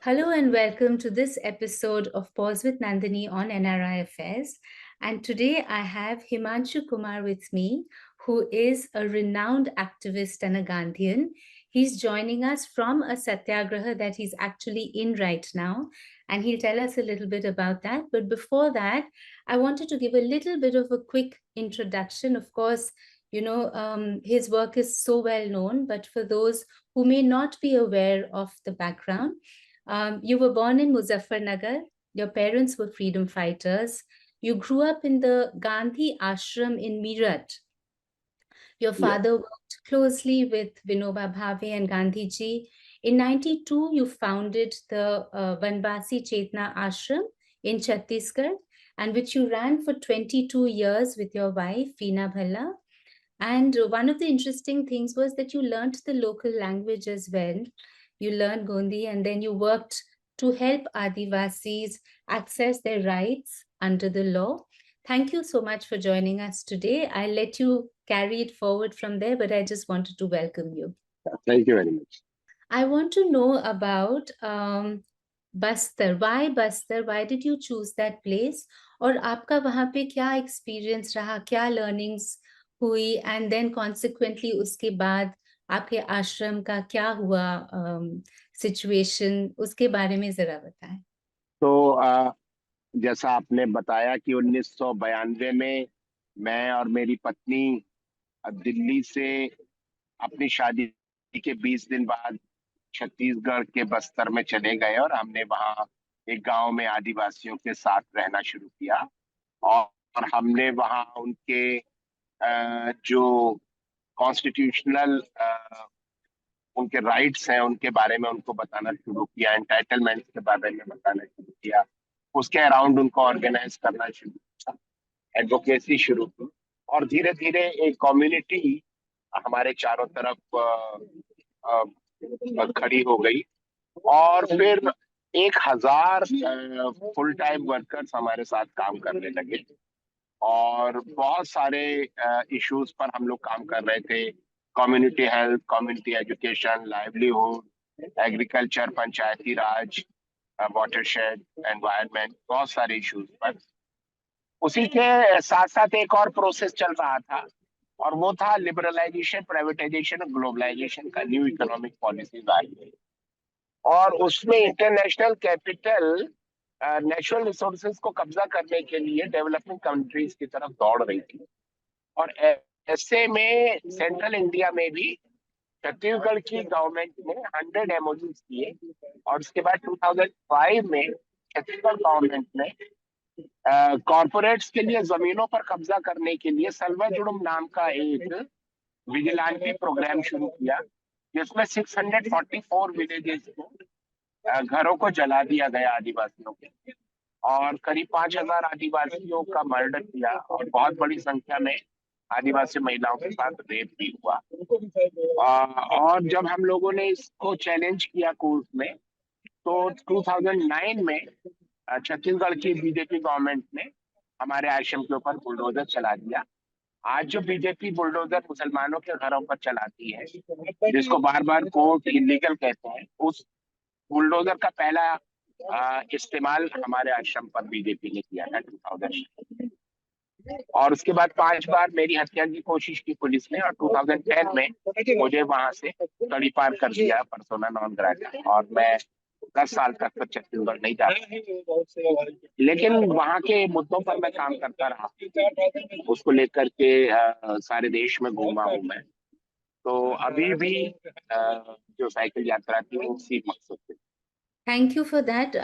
Hello and welcome to this episode of Pause with Nandini on NRI Affairs. And today I have Himanshu Kumar with me, who is a renowned activist and a Gandhian. He's joining us from a satyagraha that he's actually in right now, and he'll tell us a little bit about that. But before that, I wanted to give a little bit of a quick introduction. Of course, his work is so well known, but for those who may not be aware of the background, you were born in Muzaffarnagar. Your parents were freedom fighters. You grew up in the Gandhi ashram in Meerut. Your Yes. father worked closely with Vinoba Bhave and Gandhi ji. In 92, you founded the Vanbasi Chetna Ashram in Chhattisgarh, and which you ran for 22 years with your wife, Veena Bhalla. And one of the interesting things was that you learned the local language as well. You learned Gondi, and then you worked to help Adivasis access their rights under the law. Thank you so much for joining us today. I'll let you carry it forward from there, but I just wanted to welcome you. Thank you very much. I want to know about Bastar. Why Bastar? Why did you choose that place? और आपका वहाँ पे क्या experience रहा, क्या learnings हुई, and then consequently उसके बाद आपके आश्रम का क्या हुआ situation, उसके बारे में जरा बताएं। तो जैसा आपने बताया कि 1992 में मैं और मेरी पत्नी दिल्ली से अपनी शादी के 20 दिन बाद छत्तीसगढ़ के बस्तर में चले गए और हमने वहाँ एक गांव में आदिवासियों के साथ रहना शुरू किया। और हमने वहाँ उनके जो कॉन्स्टिट्यूशनल उनके राइट्स हैं उनके बारे में उनको बताना शुरू किया, एंटाइटलमेंट के बारे में बताना शुरू किया, उसके अराउंड उनको ऑर्गेनाइज करना शुरू किया, एडवोकेसी शुरू की, और धीरे धीरे एक कम्युनिटी हमारे चारों तरफ खड़ी हो गई। और फिर 1000 फुल टाइम वर्कर्स हमारे साथ काम करने लगे और बहुत सारे इश्यूज पर हम लोग काम कर रहे थे। Community health, community education, livelihood, agriculture, Panchayati Raj, watershed, environment, बहुत सारे इश्यूज पर। उसी के साथ साथ एक और प्रोसेस चल रहा था और वो था लिबरलाइजेशन, प्राइवेटाइजेशन और ग्लोबलाइजेशन का। न्यू इकोनॉमिक पॉलिसीज आ रही है और उसमें इंटरनेशनल कैपिटल नेचुरल रिसोर्सेज को कब्जा करने के लिए डेवलपिंग कंट्रीज की तरफ दौड़ रही थी। और ऐसे में सेंट्रल इंडिया में भी छत्तीसगढ़ की गवर्नमेंट ने 100 एमओयूज किए और उसके बाद 2005 में छत्तीसगढ़ गवर्नमेंट ने कॉर्पोरेट्स के लिए जमीनों पर कब्जा करने के लिए सल्वाजुड़ुम नाम का एक विजिलेंटी प्रोग्राम शुरू किया, जिसमें 644 विलेजेस को घरों को जला दिया गया आदिवासियों के, और करीब 5000 आदिवासियों का मर्डर किया और बहुत बड़ी संख्या में आदिवासी महिलाओं के साथ रेप भी हुआ। और जब हम लोगों ने इसको चैलेंज किया कोर्ट में, तो 2009 में छत्तीसगढ़ की बीजेपी गवर्नमेंट ने हमारे आश्रम के ऊपर बुलडोजर चला दिया। आज जो बीजेपी बुलडोजर मुसलमानों के घरों पर चलाती है, जिसको बार बार कोर्ट इलीगल कहते हैं, उस बुलडोजर का पहला इस्तेमाल हमारे आश्रम पर बीजेपी ने किया था 2000। और उसके बाद 5 बार मेरी हत्या की कोशिश की पुलिस ने, और 2010 में मुझे वहां से तड़ीपार कर दिया पर्सोना नॉन ग्राटा, और मैं 10 साल तक तो छत्तीसगढ़ नहीं जा पाया। लेकिन वहां के मुद्दों पर मैं काम करता रहा, उसको लेकर के सारे देश में घूमा हूँ मैं। तो अभी भी जो साइकिल यात्रा थी उसी मकसद से। Thank you for that.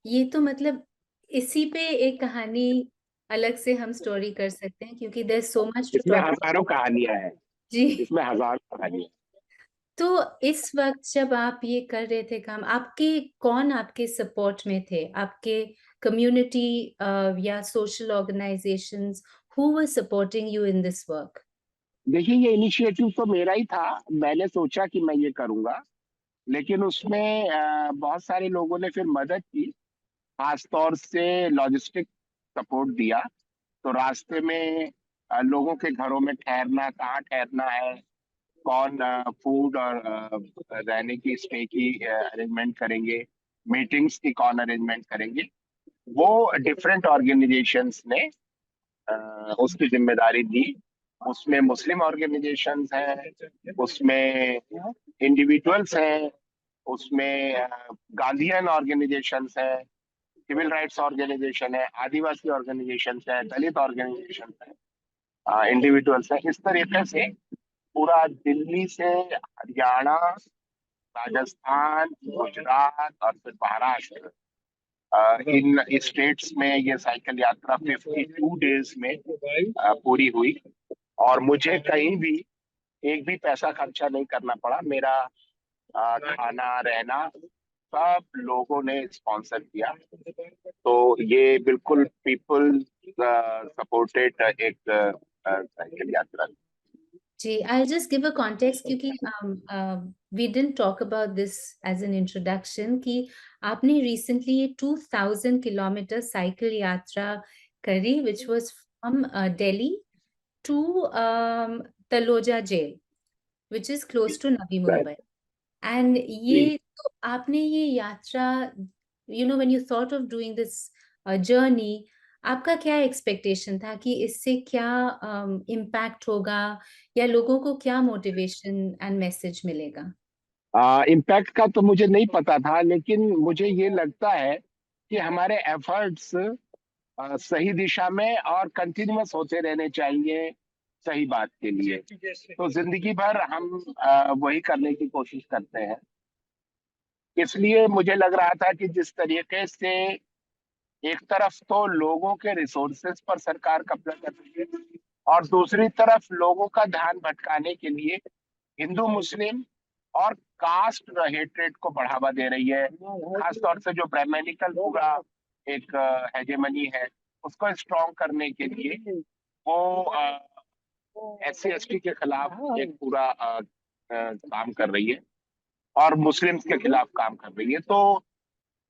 ये तो मतलब इसी पे एक कहानी अलग से हम स्टोरी कर सकते हैं, क्योंकि देयर सो मच टू इसमें टॉक। हजारों कहानियां हैं, जी। इसमें हजारों कहानियां। तो इस वक्त जब आप ये कर रहे थे काम, कौन आपके सपोर्ट में थे? आपके कम्युनिटी या social organisations, who were supporting you in this work? देखिए, ये इनिशिएटिव तो मेरा ही था, मैंने सोचा कि मैं ये करूंगा, लेकिन उसमें बहुत सारे लोगों ने फिर मदद की, खासतौर से लॉजिस्टिक सपोर्ट दिया। तो रास्ते में लोगों के घरों में ठहरना, कहाँ ठहरना है, कौन फूड और रहने की, स्टे की अरेंजमेंट करेंगे, मीटिंग्स की कौन अरेंजमेंट करेंगे, वो डिफरेंट ऑर्गेनाइजेशंस ने उसकी जिम्मेदारी दी। उसमें मुस्लिम ऑर्गेनाइजेशंस हैं, उसमें इंडिविजुअल्स हैं, उसमें गांधीयन ऑर्गेनाइजेशंस हैं, सिविल राइट्स ऑर्गेनाइजेशन है, आदिवासी ऑर्गेनाइजेशन है, दलित ऑर्गेनाइजेशन है, इंडिविजुअल्स है। इस तरीके से पूरा दिल्ली से हरियाणा, राजस्थान, गुजरात और फिर महाराष्ट्र, इन स्टेट्स में ये साइकिल यात्रा 52 डेज में पूरी हुई। और मुझे कहीं भी एक भी पैसा खर्चा नहीं करना पड़ा। मेरा खाना रहना सब लोगों ने स्पॉन्सर किया। तो ये बिल्कुल पीपल सपोर्टेड एक साइकिल यात्रा। जी, I'll just give a context क्योंकि we didn't talk about this as an introduction कि आपने recently ये 2000 किलोमीटर साइकिल यात्रा करी which was from Delhi to Taloja jail which is close to Navi Mumbai. And ये तो आपने ये यात्रा, when you thought of doing this journey, आपका क्या एक्सपेक्टेशन था कि इससे क्या इम्पैक्ट होगा या लोगों को क्या मोटिवेशन एंड मैसेज मिलेगा? इम्पैक्ट का तो मुझे नहीं पता था, लेकिन मुझे ये लगता है कि हमारे एफर्ट्स सही दिशा में और कंटिन्यूअस होते रहने चाहिए सही बात के लिए। तो जिंदगी भर हम वही करने की कोशिश करते हैं। इसलिए मुझे लग रहा था कि जिस तरीके से एक तरफ तो लोगों के रिसोर्सेज पर सरकार कब्जा कर रही है और दूसरी तरफ लोगों का ध्यान भटकाने के लिए हिंदू मुस्लिम और कास्ट हेट्रेड को बढ़ावा दे रही है, खासतौर से जो ब्राह्मणिकल पूरा एक हेजेमनी है उसको स्ट्रॉन्ग करने के लिए वो SC ST के खिलाफ एक पूरा काम कर रही है और मुस्लिम्स के खिलाफ काम कर रही है। तो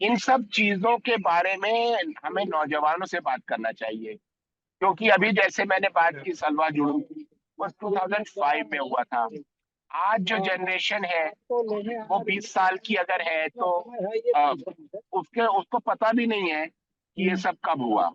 इन सब चीजों के बारे में हमें नौजवानों से बात करना चाहिए, क्योंकि अभी जैसे मैंने बात की सलवा जुड़ू की, वो 2005 में हुआ था। आज जो जनरेशन है वो 20 साल की अगर है तो उसको पता भी नहीं है कि ये सब कब हुआ।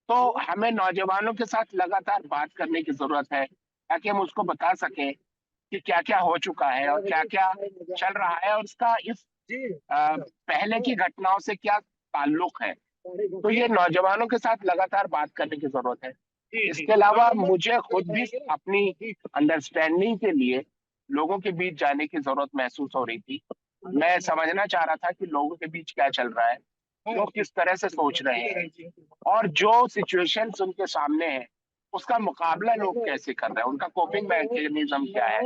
तो हमें नौजवानों के साथ लगातार बात करने की जरूरत है ताकि हम उसको बता सकें कि क्या क्या हो चुका है और क्या क्या चल रहा है और इसका इस पहले की घटनाओं से क्या ताल्लुक है। तो ये नौजवानों के साथ लगातार बात करने की जरूरत है। इसके अलावा मुझे खुद भी अपनी अंडरस्टैंडिंग के लिए लोगों के बीच जाने की जरूरत महसूस हो रही थी। मैं समझना चाह रहा था कि लोगों के बीच क्या चल रहा है, लोग किस तरह से सोच रहे हैं और जो सिचुएशंस उनके सामने है उसका मुकाबला लोग कैसे कर रहे हैं, उनका कोपिंग मैकेनिज्म क्या है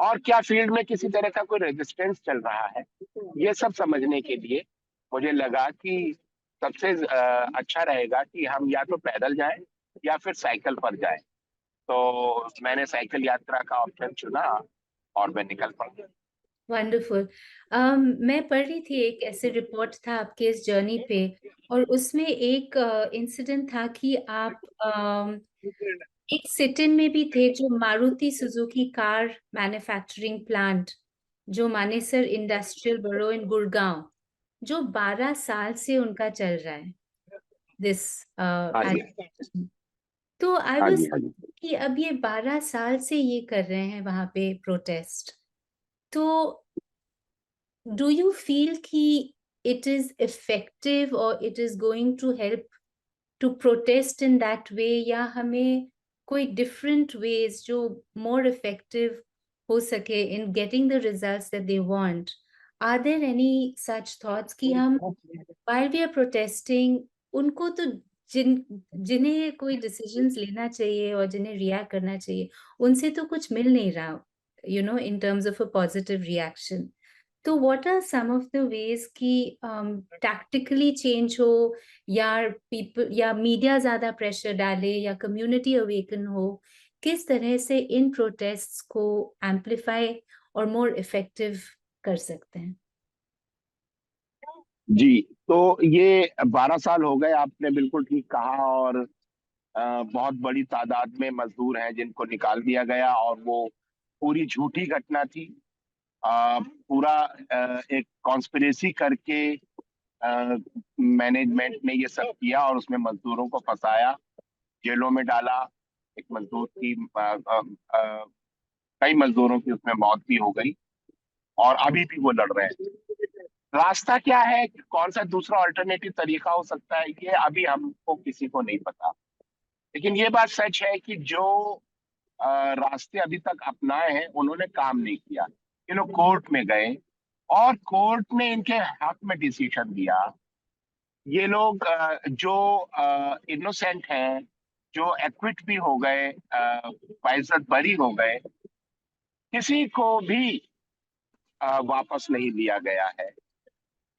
और क्या फील्ड में किसी तरह का कोई रेजिस्टेंस चल रहा है। ये सब समझने के लिए मुझे लगा कि सबसे अच्छा रहेगा कि हम या तो पैदल जाएं या फिर साइकिल पर जाएं। तो मैंने साइकिल यात्रा का ऑप्शन चुना और मैं निकल पड़ा। वंडरफुल। मैं पढ़ रही थी, एक ऐसे रिपोर्ट था आपके इस जर्नी पे और उसमें एक इंसिडेंट था कि आप एक सिट इन में भी थे जो Maruti Suzuki car manufacturing plant जो मानेसर इंडस्ट्रियल बरो इन गुड़गांव जो 12 साल से उनका चल रहा है दिस हाँ जी, तो आई हाँ वाज जी, हाँ जी। कि अब ये 12 साल से ये कर रहे हैं वहां पे प्रोटेस्ट, तो do you feel कि it is effective or it is going to help to protest in that way या हमें कोई different ways जो more effective हो सके in getting the results that they want? Are there any such thoughts कि हम while we are protesting उनको तो जिन्हें कोई decisions लेना चाहिए और जिन्हें react करना चाहिए उनसे तो कुछ मिल नहीं रहा, in terms of a positive reaction. तो what are some of the ways कि टैक्टिकली चेंज हो या पीपल या मीडिया ज्यादा प्रेशर डाले या कम्युनिटी अवेकन हो, किस तरह से इन प्रोटेस्ट्स को एम्पलीफाई और मोर इफेक्टिव कर सकते हैं? जी, तो ये 12 साल हो गए, आपने बिल्कुल ठीक कहा। और बहुत बड़ी तादाद में मजदूर हैं जिनको निकाल दिया गया और वो पूरी झूठी घटना थी। पूरा एक कॉन्स्पिरेसी करके मैनेजमेंट ने ये सब किया और उसमें मजदूरों को फंसाया, जेलों में डाला। एक मजदूर की कई मजदूरों की उसमें मौत भी हो गई और अभी भी वो लड़ रहे हैं। रास्ता क्या है, कौन सा दूसरा अल्टरनेटिव तरीका हो सकता है, ये अभी हमको किसी को नहीं पता। लेकिन ये बात सच है कि जो रास्ते अभी तक अपनाए हैं उन्होंने काम नहीं किया। ये लोग कोर्ट में गए और कोर्ट ने इनके हक में डिसीजन दिया। ये लोग जो इनोसेंट हैं, जो एक्विट भी हो गए, बाइज्जत बरी हो गए, किसी को भी वापस नहीं लिया गया है।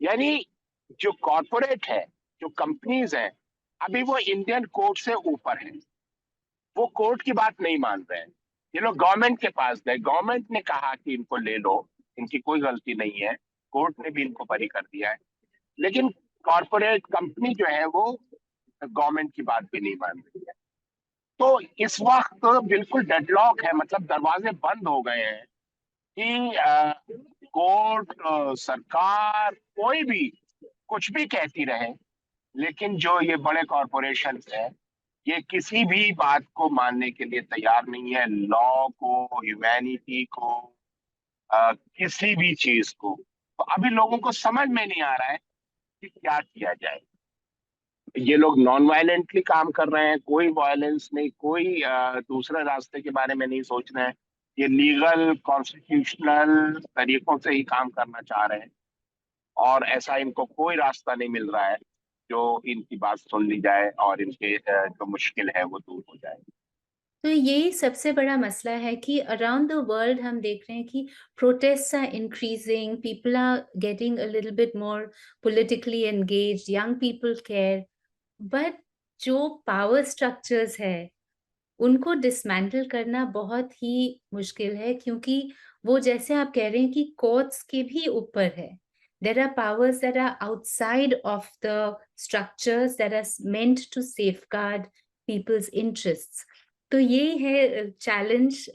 यानी जो कॉरपोरेट है, जो कंपनीज हैं, अभी वो इंडियन कोर्ट से ऊपर है। वो कोर्ट की बात नहीं मान रहे हैं। ये लोग गवर्नमेंट के पास गए, गवर्नमेंट ने कहा कि इनको ले लो, इनकी कोई गलती नहीं है, कोर्ट ने भी इनको बरी कर दिया है। लेकिन कॉरपोरेट कंपनी जो है वो गवर्नमेंट की बात भी नहीं मान रही है। तो इस वक्त बिल्कुल डेडलॉक है, मतलब दरवाजे बंद हो गए हैं कि कोर्ट, सरकार, कोई भी कुछ भी कहती रहे, लेकिन जो ये बड़े कॉरपोरेशन हैं, ये किसी भी बात को मानने के लिए तैयार नहीं है, लॉ को, ह्यूमैनिटी को, किसी भी चीज को। तो अभी लोगों को समझ में नहीं आ रहा है कि क्या किया जाए। ये लोग नॉन वायलेंटली काम कर रहे हैं, कोई वायलेंस नहीं, कोई दूसरे रास्ते के बारे में नहीं सोच रहे हैं। ये लीगल कॉन्स्टिट्यूशनल तरीकों से ही काम करना चाह रहे हैं और ऐसा इनको कोई रास्ता नहीं मिल रहा है जो इनकी बात सुन ली जाए और इनके जो मुश्किल है वो दूर हो जाए। तो यही सबसे बड़ा मसला है कि अराउंड द वर्ल्ड हम देख रहे हैं कि protests are increasing, people are getting a little bit more politically engaged, young people care, but जो पावर स्ट्रक्चर्स है उनको डिसमेंटल करना बहुत ही मुश्किल है, क्योंकि वो जैसे आप कह रहे हैं कि कोर्ट्स के भी ऊपर है। There are powers that are outside of the structures that are meant to safeguard people's interests. तो ये है challenge,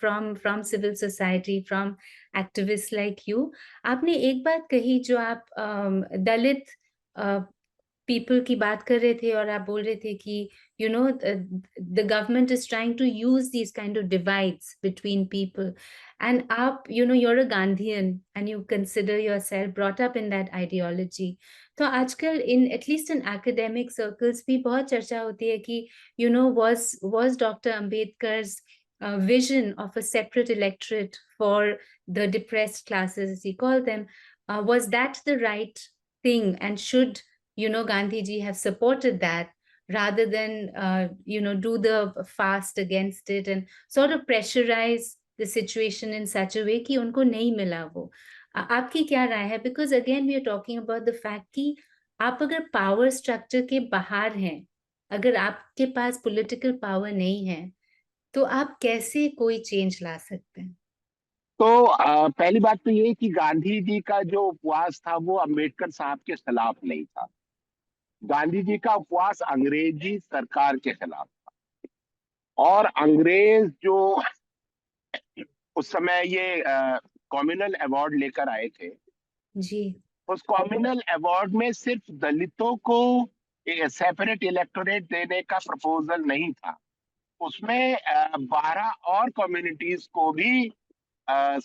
from civil society, from activist like you. आपने एक बात कही जो आप दलित पीपल की बात कर रहे थे और आप बोल रहे थे कि the government is trying to use these kind of divides between people, and you're a Gandhian and you consider yourself brought up in that ideology. तो आजकल in at least in academic circles भी बहुत चर्चा होती है कि was Dr. Ambedkar's vision of a separate electorate for the depressed classes, as he called them, was that the right thing, and should Gandhi ji have supported that rather than do the fast against it and sort of pressurize the situation in such a way कि उनको नहीं मिला वो। आपकी क्या राय है? Because again we are talking about the fact कि आप अगर पावर स्ट्रक्चर के बाहर हैं, अगर आपके पास पॉलिटिकल पावर नहीं है, तो आप कैसे कोई चेंज ला सकते हैं? तो पहली बात तो ये कि गांधी जी का जो उपवास था वो अंबेडकर साहब के खिलाफ नहीं था। गांधी जी का उपवास अंग्रेजी सरकार के खिलाफ था। और अंग्रेज जो उस समय ये कम्युनल अवार्ड लेकर आए थे, जी। उस कम्युनल अवार्ड में सिर्फ दलितों को सेपरेट इलेक्टोरेट देने का प्रपोजल नहीं था। उसमें 12 और कम्युनिटीज को भी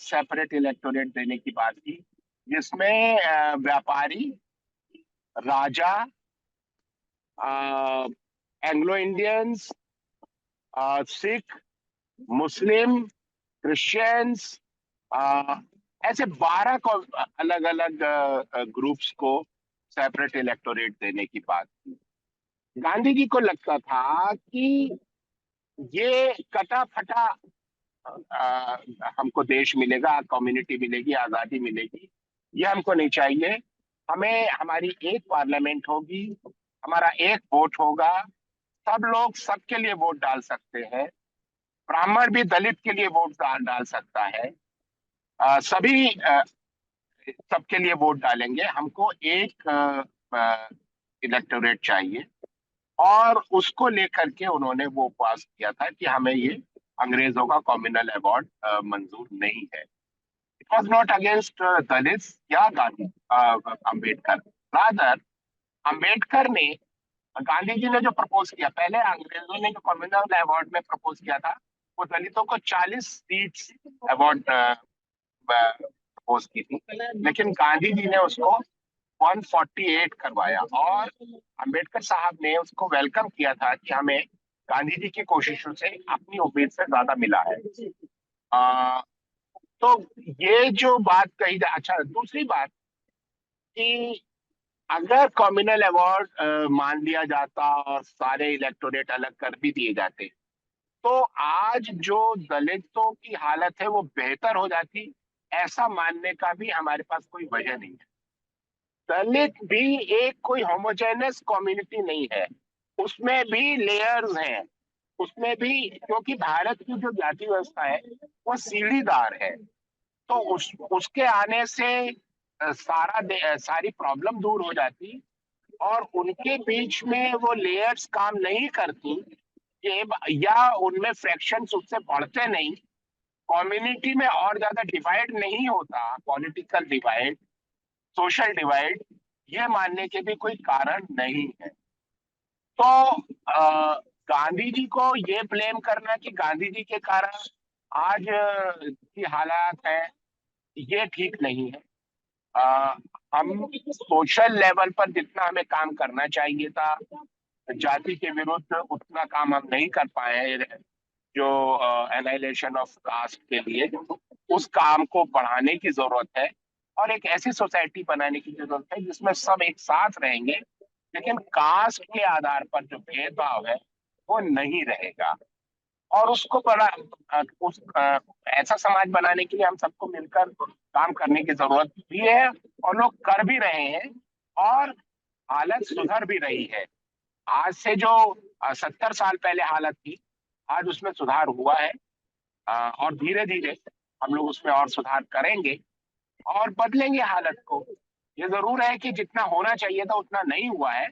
सेपरेट इलेक्टोरेट देने की बात की, जिसमें व्यापारी, राजा, एंग्लो इंडियंस, सिख, मुस्लिम, क्रिश्चियंस, ऐसे 12 को अलग अलग ग्रुप्स को सेपरेट इलेक्टोरेट देने की बात की। गांधी जी को लगता था कि ये कटा फटा हमको देश मिलेगा, कम्युनिटी मिलेगी, आजादी मिलेगी, ये हमको नहीं चाहिए। हमें हमारी एक पार्लियामेंट होगी, हमारा एक वोट होगा, सब लोग सबके लिए वोट डाल सकते हैं, ब्राह्मण भी दलित के लिए वोट डाल सकता है, सभी सबके लिए वोट डालेंगे, हमको एक इलेक्टोरेट चाहिए। और उसको लेकर के उन्होंने वो पास किया था कि हमें ये अंग्रेजों का कम्युनल अवार्ड मंजूर नहीं है। was not against Dalits या गांधी अम्बेडकर. रादर अम्बेडकर ने, गांधी जी ने जो प्रपोज किया, पहले अंग्रेजों ने जो कॉमनवेल्थ अवार्ड में प्रपोज किया था, वो दलितों को 40 सीट्स अवार्ड प्रपोज की थी, लेकिन गांधी जी ने उसको 148 करवाया, और अंबेडकर साहब ने उसको वेलकम किया था कि हमें गांधी जी की कोशिशों से अपनी उम्मीद से ज्यादा मिला है. आ, तो ये जो बात कही जाए. अच्छा, दूसरी बात कि अगर कम्युनल अवार्ड मान लिया जाता और सारे इलेक्टोरेट अलग कर भी दिए जाते, तो आज जो दलितों की हालत है वो बेहतर हो जाती, ऐसा मानने का भी हमारे पास कोई वजह नहीं है. दलित भी एक कोई होमोजेनस कम्युनिटी नहीं है, उसमें भी लेयर्स हैं, उसमें भी, क्योंकि भारत की जो जाति व्यवस्था है वो सीढ़ीदार है. तो उसके आने से सारी प्रॉब्लम दूर हो जाती, और उनके बीच में वो लेयर्स काम नहीं करती, ये या उनमें फ्रैक्शंस उससे बढ़ते नहीं, कम्युनिटी में और ज्यादा डिवाइड नहीं होता, पॉलिटिकल डिवाइड, सोशल डिवाइड, ये मानने के भी कोई कारण नहीं है. तो गांधी जी को ये ब्लेम करना कि गांधी जी के कारण आज की हालात है, ये ठीक नहीं है. अ, हम सोशल लेवल पर जितना हमें काम करना चाहिए था, जाति के विरुद्ध उतना काम हम नहीं कर पाए हैं, जो एनाइलेशन ऑफ कास्ट के लिए, उस काम को बढ़ाने की जरूरत है, और एक ऐसी सोसाइटी बनाने की जरूरत है जिसमें सब एक साथ रहेंगे, लेकिन कास्ट के आधार पर जो भेदभाव है वो नहीं रहेगा. और उसको बड़ा ऐसा समाज बनाने के लिए हम सबको मिलकर काम करने की जरूरत भी है, और लोग कर भी रहे हैं, और हालत सुधर भी रही है. आज से जो 70 साल पहले हालत थी, आज उसमें सुधार हुआ है. और धीरे धीरे हम लोग उसमें और सुधार करेंगे और बदलेंगे हालत को. ये जरूर है कि जितना होना चाहिए था उतना नहीं हुआ है,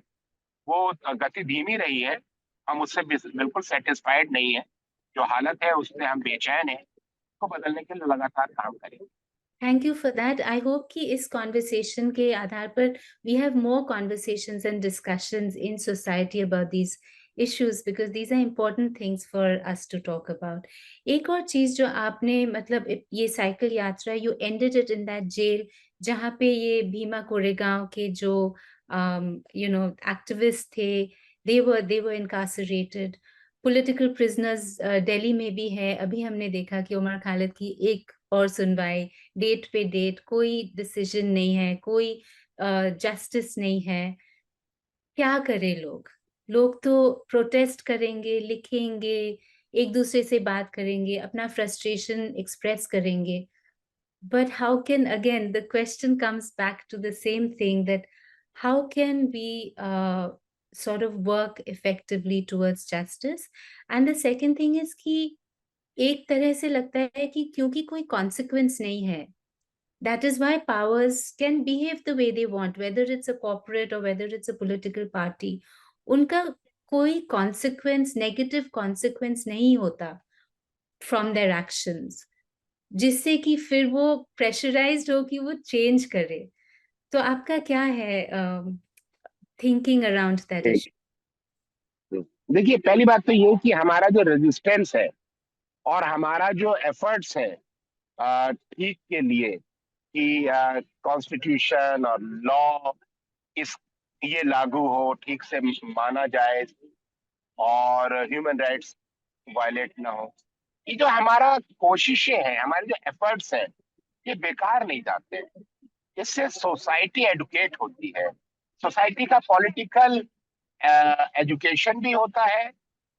वो गति धीमी रही है, हम उससे बिल्कुल सेटिस्फाइड नहीं है. जो हालत है उससे हम बेचैन हैं, उसको बदलने के लिए लगातार काम करेंगे. Thank you for that. I hope कि इस कॉन्वर्सेशन के आधार पर we have more conversations and discussions in society about these issues because these are important things for us to talk about. एक और चीज जो आपने मतलब ये साइकिल यात्रा, you ended it in that jail जहाँ पे ये भीमा कोरेगांव के जो activists थे, they were incarcerated. Political prisoners Delhi में भी है. अभी हमने देखा कि उमर खालिद की एक और सुनवाई, डेट पे डेट, कोई डिसीजन नहीं है, कोई जस्टिस नहीं है. क्या करें लोग? लोग तो प्रोटेस्ट करेंगे, लिखेंगे, एक दूसरे से बात करेंगे, अपना फ्रस्ट्रेशन एक्सप्रेस करेंगे. But how can, again, the question comes back to the same thing, that how can we sort of work effectively towards justice? And the second thing is कि एक तरह से लगता है कि क्योंकि कोई consequence नहीं है, that is why powers can behave the way they want, whether it's a corporate or whether it's a political party. उनका कोई consequence, negative consequence नहीं होता from their actions, जिससे कि फिर वो प्रेशराइज्ड हो कि वो चेंज करे. तो आपका क्या है थिंकिंग अराउंड दैट ठीक. इशू? देखिए, पहली बात तो ये कि हमारा जो रेजिस्टेंस है और हमारा जो एफर्ट्स है ठीक के लिए, कि कॉन्स्टिट्यूशन और लॉ इस ये लागू हो, ठीक से माना जाए, और ह्यूमन राइट्स वायलेट ना हो, ये जो हमारा कोशिशें हैं, हमारे जो एफर्ट्स हैं, ये बेकार नहीं जाते. इससे सोसाइटी एडुकेट होती है, सोसाइटी का पॉलिटिकल एजुकेशन भी होता है,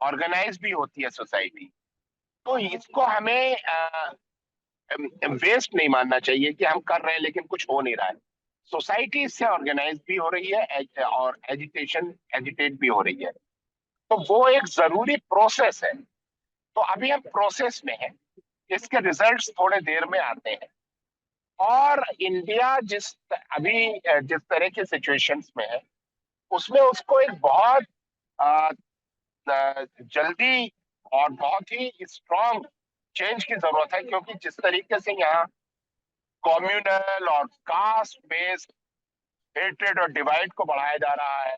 ऑर्गेनाइज भी होती है सोसाइटी. तो इसको हमें वेस्ट नहीं मानना चाहिए कि हम कर रहे हैं लेकिन कुछ हो नहीं रहा है. सोसाइटी इससे ऑर्गेनाइज भी हो रही है, और एजिटेट भी हो रही है. तो वो एक जरूरी प्रोसेस है. तो अभी हम प्रोसेस में हैं, इसके रिजल्ट्स थोड़े देर में आते हैं. और इंडिया जिस तरह के सिचुएशंस में है, उसमें उसको एक बहुत अ, जल्दी और बहुत ही स्ट्रांग चेंज की जरूरत है, क्योंकि जिस तरीके से यहाँ कम्युनल और कास्ट बेस्ड हेट्रेड और डिवाइड को बढ़ाया जा रहा है,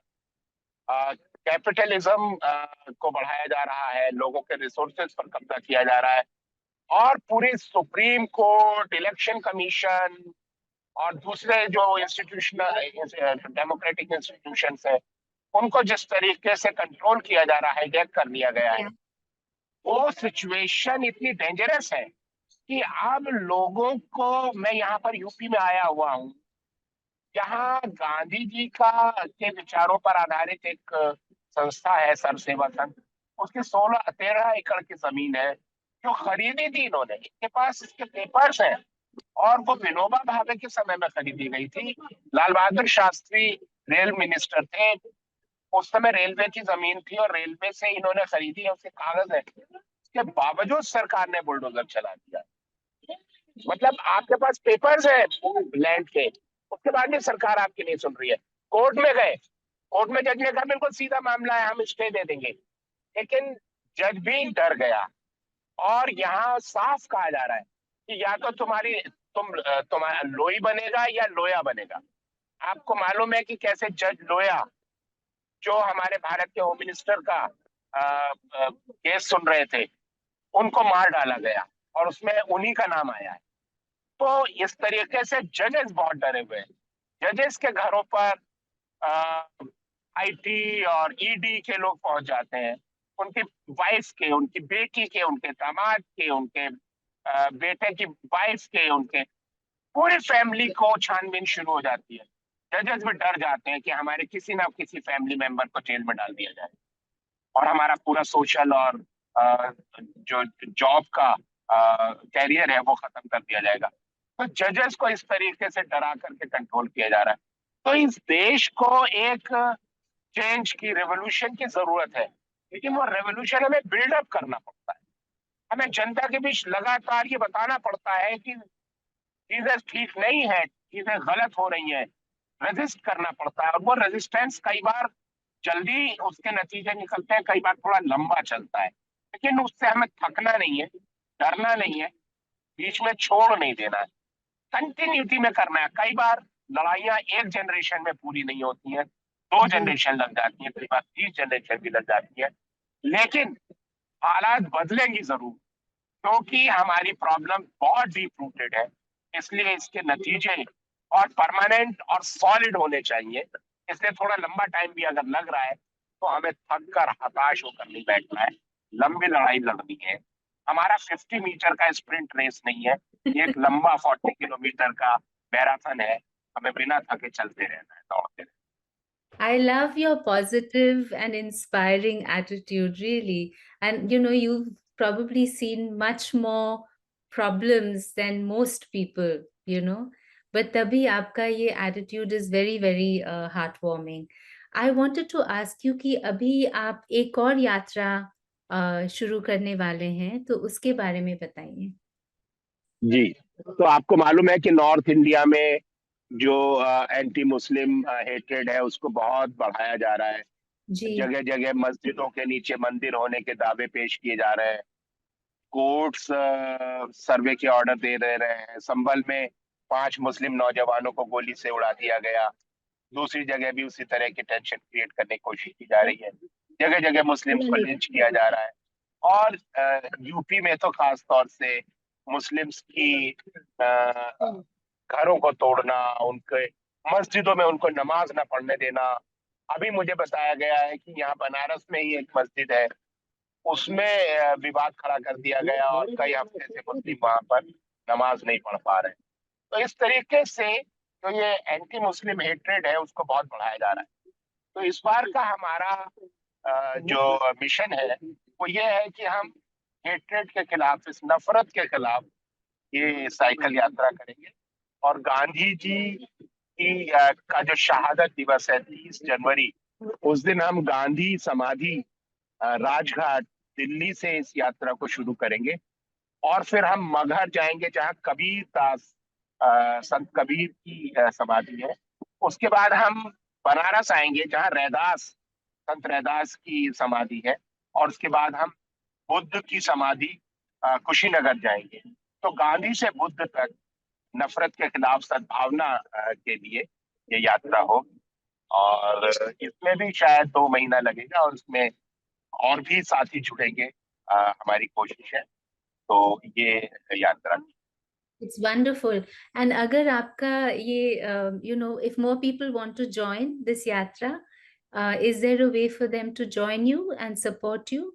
कैपिटलिज्म को बढ़ाया जा रहा है, लोगों के रिसोर्सेज पर कब्जा किया जा रहा है, और पूरी सुप्रीम कोर्ट, इलेक्शन कमीशन और दूसरे जो इंस्टीट्यूशनल डेमोक्रेटिक इंस्टीट्यूशंस है, उनको जिस तरीके से कंट्रोल किया जा रहा है, हैक कर लिया गया है, Yeah. वो सिचुएशन इतनी डेंजरस है कि अब लोगों को, मैं यहाँ पर यूपी में आया हुआ हूँ, जहाँ गांधी जी का के विचारों पर आधारित एक संस्था है, सर सेवा संघ, उसकी 13 एकड़ की जमीन है जो खरीदी थी इन्होंने, इनके पास इसके पेपर्स हैं, और वो विनोबा भावे के समय में खरीदी गई थी। लाल बहादुर शास्त्री रेल मिनिस्टर थे, उस समय रेलवे की जमीन थी और रेलवे से इन्होंने खरीदी है, उसके कागज है। इसके बावजूद सरकार ने बुलडोजर चला दिया। मतलब आपके पास पेपर्स है लैंड के, उसके बाद भी सरकार आपकी नहीं सुन रही है। कोर्ट में गए, कोर्ट में जज ने कहा बिल्कुल सीधा मामला है, हम स्टे दे देंगे, लेकिन जज भी डर गया। और यहाँ साफ कहा जा रहा है कि या तो तुम्हारा लोई बनेगा या लोया बनेगा। आपको मालूम है कि कैसे जज लोया, जो हमारे भारत के होम मिनिस्टर का केस सुन रहे थे, उनको मार डाला गया और उसमें उन्हीं का नाम आया है। तो इस तरीके से जजेस बहुत डरे हुए हैं। जजेस के घरों पर आईटी और ईडी के लोग पहुंच जाते हैं, उनकी वाइफ के, उनकी बेटी के, उनके दामाद के, उनके बेटे की वाइफ के, उनके पूरी फैमिली को छानबीन शुरू हो जाती है। जजेस भी डर जाते हैं कि हमारे किसी ना किसी फैमिली मेंबर को जेल में डाल दिया जाए और हमारा पूरा सोशल और जो जॉब का कैरियर है वो खत्म कर दिया जाएगा। तो जजेस को इस तरीके से डरा करके कंट्रोल किया जा रहा है। तो इस देश को एक चेंज की, रेवोल्यूशन की जरूरत है, लेकिन वो रेवोल्यूशन हमें बिल्डअप करना पड़ता है। हमें जनता के बीच लगातार ये बताना पड़ता है कि चीजें ठीक नहीं है, चीजें गलत हो रही हैं, रेजिस्ट करना पड़ता है। और वो रेजिस्टेंस कई बार जल्दी उसके नतीजे निकलते हैं, कई बार थोड़ा लंबा चलता है, लेकिन उससे हमें थकना नहीं है, डरना नहीं है, बीच में छोड़ नहीं देना है, कंटिन्यूटी में करना है। कई बार लड़ाइयां एक जनरेशन में पूरी नहीं होती हैं, दो जी। जनरेशन लग जाती है, कई बार 30 जनरेशन भी लग जाती है, लेकिन हालात बदलेंगी जरूर, क्योंकि हमारी प्रॉब्लम बहुत डीप रूटेड है। इसलिए इसके नतीजे और परमानेंट और सॉलिड होने चाहिए। इसलिए थोड़ा लंबा टाइम भी अगर लग रहा है तो हमें थक कर, हताश होकर नहीं बैठना है, लंबी लड़ाई लड़नी है। हमारा 50 मीटर का स्प्रिंट रेस नहीं है, ये एक लंबा 40 किलोमीटर का मैराथन है। हमें बिना थके चलते रहना है, दौड़ते रहना I love your positive and inspiring attitude, really. And you've probably seen much more problems than most people, but tabhi aapka ye attitude is very, very heartwarming. I wanted to ask you कि अभी आप एक और यात्रा शुरू करने वाले हैं, तो उसके बारे में बताइए। है। जी, तो आपको मालूम है कि नॉर्थ इंडिया में जो एंटी मुस्लिम हेट्रेड है उसको बहुत बढ़ाया जा रहा है। जी। जगह जगह मस्जिदों के नीचे मंदिर होने के दावे पेश किए जा रहे हैं। कोर्ट्स सर्वे के ऑर्डर दे दे रहे हैं। संभल में 5 मुस्लिम नौजवानों को गोली से उड़ा दिया गया। दूसरी जगह भी उसी तरह की टेंशन क्रिएट करने की कोशिश की जा रही है। जगह जगह मुस्लिम्स को लिंच किया जा रहा है। और यूपी में तो खास तौर से मुस्लिम्स की घरों को तोड़ना, उनके मस्जिदों में उनको नमाज ना पढ़ने देना। अभी मुझे बताया गया है कि यहाँ बनारस में ही एक मस्जिद है, उसमें विवाद खड़ा कर दिया गया और कई हफ्ते से मुस्लिम वहां पर नमाज नहीं पढ़ पा रहे। तो इस तरीके से जो ये एंटी मुस्लिम हेट्रेड है उसको बहुत बढ़ाया जा रहा है। तो इस बार का हमारा जो मिशन है वो ये है कि हम हेट्रेड के खिलाफ, इस नफरत के खिलाफ ये साइकिल यात्रा करेंगे। और गांधी जी की का जो शहादत दिवस है 30 जनवरी, उस दिन हम गांधी समाधि राजघाट दिल्ली से इस यात्रा को शुरू करेंगे। और फिर हम मगहर जाएंगे जहाँ कबीर दास, संत कबीर की समाधि है। उसके बाद हम बनारस आएंगे जहाँ रैदास, संत रैदास की समाधि है। और उसके बाद हम बुद्ध की समाधि कुशीनगर जाएंगे। तो गांधी से बुद्ध तक नफरत के खिलाफ सद्भावना के लिए ये यात्रा हो। और इसमें भी शायद 2 महीना लगेगा और उसमें और भी साथी जुड़ेंगे। हमारी कोशिश है तो ये यात्रा। It's wonderful. And अगर आपका ये if more people want to join this yatra, is there a way for them to join you and support you?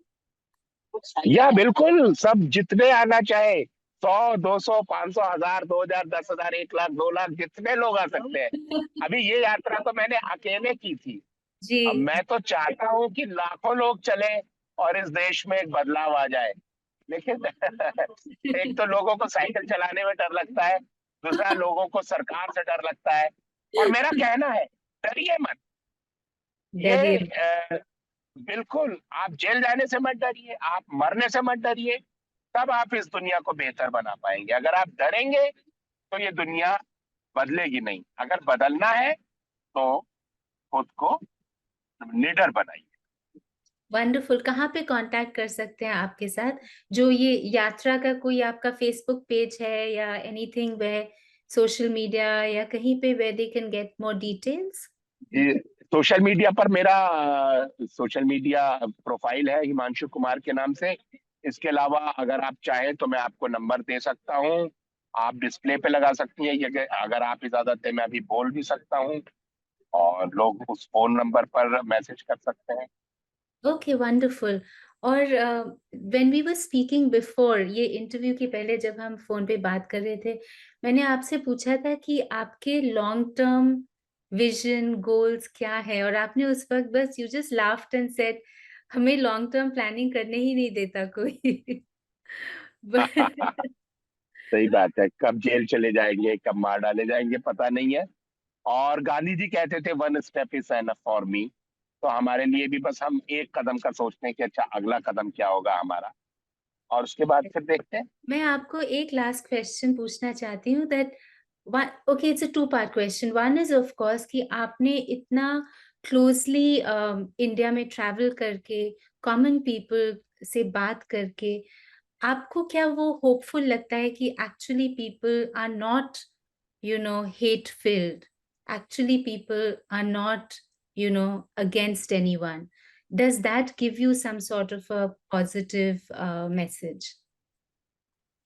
या बिल्कुल, सब जितने आना चाहे, 100, 200, 500, 1000, 2000, 10,000, 1 लाख, 2 लाख, जितने लोग आ सकते हैं। अभी ये यात्रा तो मैंने अकेले की थी। जी। अब मैं तो चाहता हूँ कि लाखों लोग चले और इस देश में एक बदलाव आ जाए। लेकिन एक तो लोगों को साइकिल चलाने में डर लगता है, दूसरा लोगों को सरकार से डर लगता है। और मेरा कहना है, डरिए मत। ये डरिए। बिल्कुल, आप जेल जाने से मत डरिए, आप मरने से मत डरिए। तब आप इस दुनिया को बेहतर बना पाएंगे। अगर आप डरेंगे तो ये दुनिया बदलेगी नहीं। अगर बदलना है तो खुद को निडर बनाइए। वंडरफुल। कहाँ पे कांटेक्ट कर सकते हैं आपके साथ? जो ये यात्रा का कोई आपका फेसबुक पेज है या एनीथिंग वे सोशल मीडिया या कहीं पे way they can get more details? जी, सोशल मीडिया पर मेरा सोशल मीडिया प्रोफाइल है हिमांशु कुमार के नाम से। इसके अलावा अगर आप चाहें तो मैं आपको नंबर दे सकता हूँ, आप डिस्प्ले पे लगा सकती हैं। ये अगर आप इजाजत दें मैं अभी बोल भी सकता हूँ और लोग उस फोन नंबर पर मैसेज कर सकते हैं। Okay, wonderful. और when we were speaking before, ये इंटरव्यू के पहले जब हम फोन पे बात कर रहे थे, मैंने आपसे पूछा था कि आपके लॉन्ग टर्म विजन गोल्स क्या है, और आपने उस वक्त बस you just laughed and said हमें लॉन्ग टर्म प्लानिंग करने ही नहीं देता कोई। But- सही बात है, कब जेल चले जाएंगे, कब मार डाले जाएंगे पता नहीं है। और गांधी जी कहते थे, one step is enough for me. तो हमारे लिए भी बस हम एक कदम का सोचते हैं कि अच्छा अगला कदम क्या होगा हमारा, और उसके बाद फिर देखते हैं। मैं आपको एक लास्ट क्वेश्चन पूछना चाहती हूँ that okay, it's a two part question. One is of course कि आपने इतना क्लोजली इंडिया में ट्रैवल करके, कॉमन पीपल से बात करके, आपको क्या वो होपफुल लगता है कि actually people are not hate filled, actually people are not against anyone? Does that give you some sort of a positive message?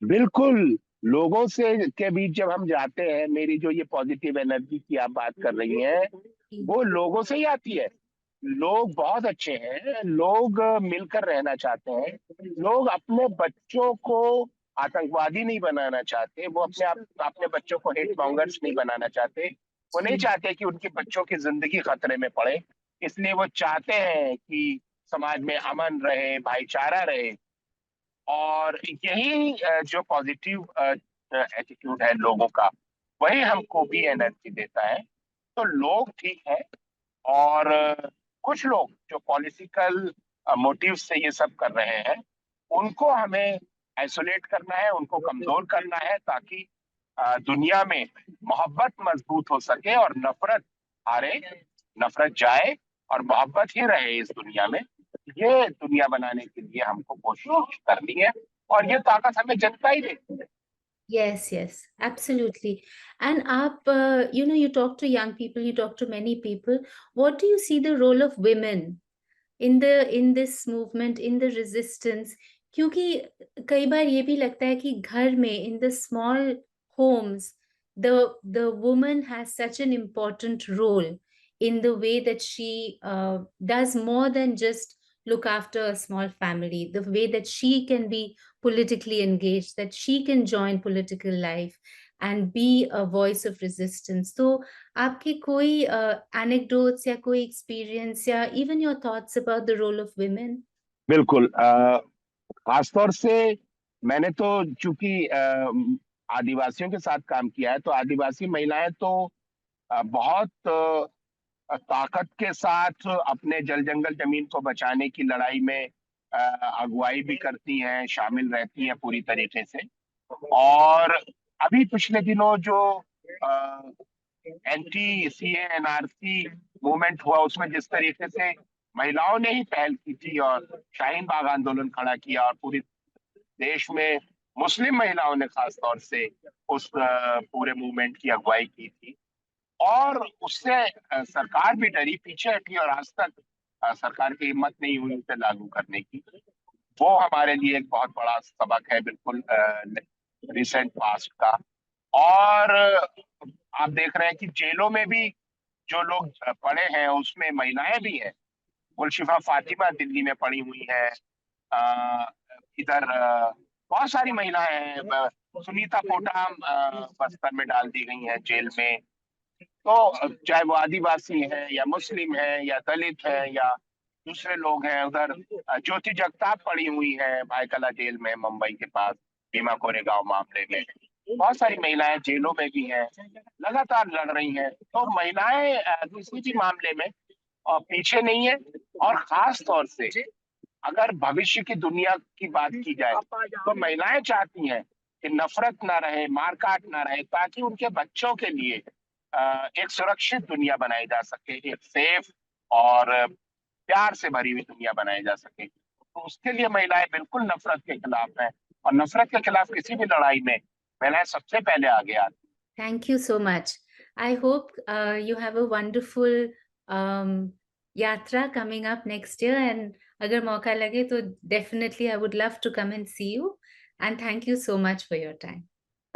बिल्कुल, लोगों से के बीच जब हम जाते हैं, मेरी जो ये पॉजिटिव एनर्जी की आप बात कर रही हैं, वो लोगों से ही आती है। लोग बहुत अच्छे हैं, लोग मिलकर रहना चाहते हैं। लोग अपने बच्चों को आतंकवादी नहीं बनाना चाहते, वो अपने बच्चों को हेट मॉन्गर्स नहीं बनाना चाहते। वो नहीं चाहते कि उनके बच्चों की जिंदगी खतरे में पड़े। इसलिए वो चाहते हैं कि समाज में अमन रहे, भाईचारा रहे। और यही जो पॉजिटिव एटीट्यूड है लोगों का, वही हमको भी एनर्जी देता है। तो लोग ठीक है। और कुछ लोग जो पॉलिटिकल मोटिव से ये सब कर रहे हैं, उनको हमें आइसोलेट करना है, उनको कमजोर करना है, ताकि दुनिया में मोहब्बत मजबूत हो सके और नफरत हारे, नफरत जाए और मोहब्बत ही रहे इस दुनिया में। ये दुनिया बनाने के लिए हमको कोशिश करनी है, और ये ताकत हमें जनता ही देती है। Yes, yes, absolutely. And you talk to young people, you talk to many people. What do you see the role of women in this movement, in the resistance? क्योंकि कई बार ये भी लगता है कि घर में, in the small homes, the woman has such an important role in the way that she does more than just look after a small family, the way that she can be politically engaged, that she can join political life and be a voice of resistance. So, आपके कोई anecdotes या कोई experience या even your thoughts about the role of women? बिल्कुल, खासतौर से मैंने तो चूंकि आदिवासियों के साथ काम किया है, तो आदिवासी महिलाएं तो बहुत ताकत के साथ अपने जल जंगल जमीन को बचाने की लड़ाई में अगुवाई भी करती हैं, शामिल रहती हैं पूरी तरीके से। और अभी पिछले दिनों जो एंटी सीए एनआरसी मूवमेंट हुआ, उसमें जिस तरीके से महिलाओं ने ही पहल की थी और शाहीन बाग आंदोलन खड़ा किया और पूरी देश में मुस्लिम महिलाओं ने खास तौर से उस पूरे मूवमेंट की अगुवाई की थी। और उससे सरकार भी डरी, पीछे हटी, और आज तक सरकार की हिम्मत नहीं हुई उसे लागू करने की। वो हमारे लिए एक बहुत बड़ा सबक है, बिल्कुल रिसेंट पास्ट का। और आप देख रहे हैं कि जेलों में भी जो लोग पड़े हैं उसमें महिलाएं भी हैं। गुलशिफा फातिमा दिल्ली में पड़ी हुई है। अ, इधर बहुत सारी महिलाएं हैं। सुनीता कोटाम बस्तर में डाल दी गई हैं जेल में। तो चाहे वो आदिवासी है या मुस्लिम है या दलित है या दूसरे लोग हैं। उधर ज्योति जगताप पड़ी हुई है भायकला जेल में, मुंबई के पास, भीमा कोरेगांव मामले में। बहुत सारी महिलाएं जेलों में भी हैं, लगातार लड़ रही हैं। तो महिलाएं किसी भी मामले में पीछे नहीं है। और खास तौर से अगर भविष्य की दुनिया की बात की जाए तो महिलाएं चाहती हैं कि नफरत ना रहे, मारकाट ना रहे, ताकि उनके बच्चों के लिए एक सुरक्षित दुनिया बनाई जा सके, एक सेफ और प्यार से भरी हुई दुनिया बनाई जा सके। तो उसके लिए महिलाएं बिल्कुल नफरत के खिलाफ हैं। और नफरत के खिलाफ किसी भी लड़ाई में महिलाएं सबसे पहले आगे आती हैं। Thank you so much. I hope you have a wonderful yatra coming up next year. And अगर मौका लगे तो definitely I would love to come and see you. And thank you so much for your time.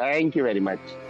Thank you very much.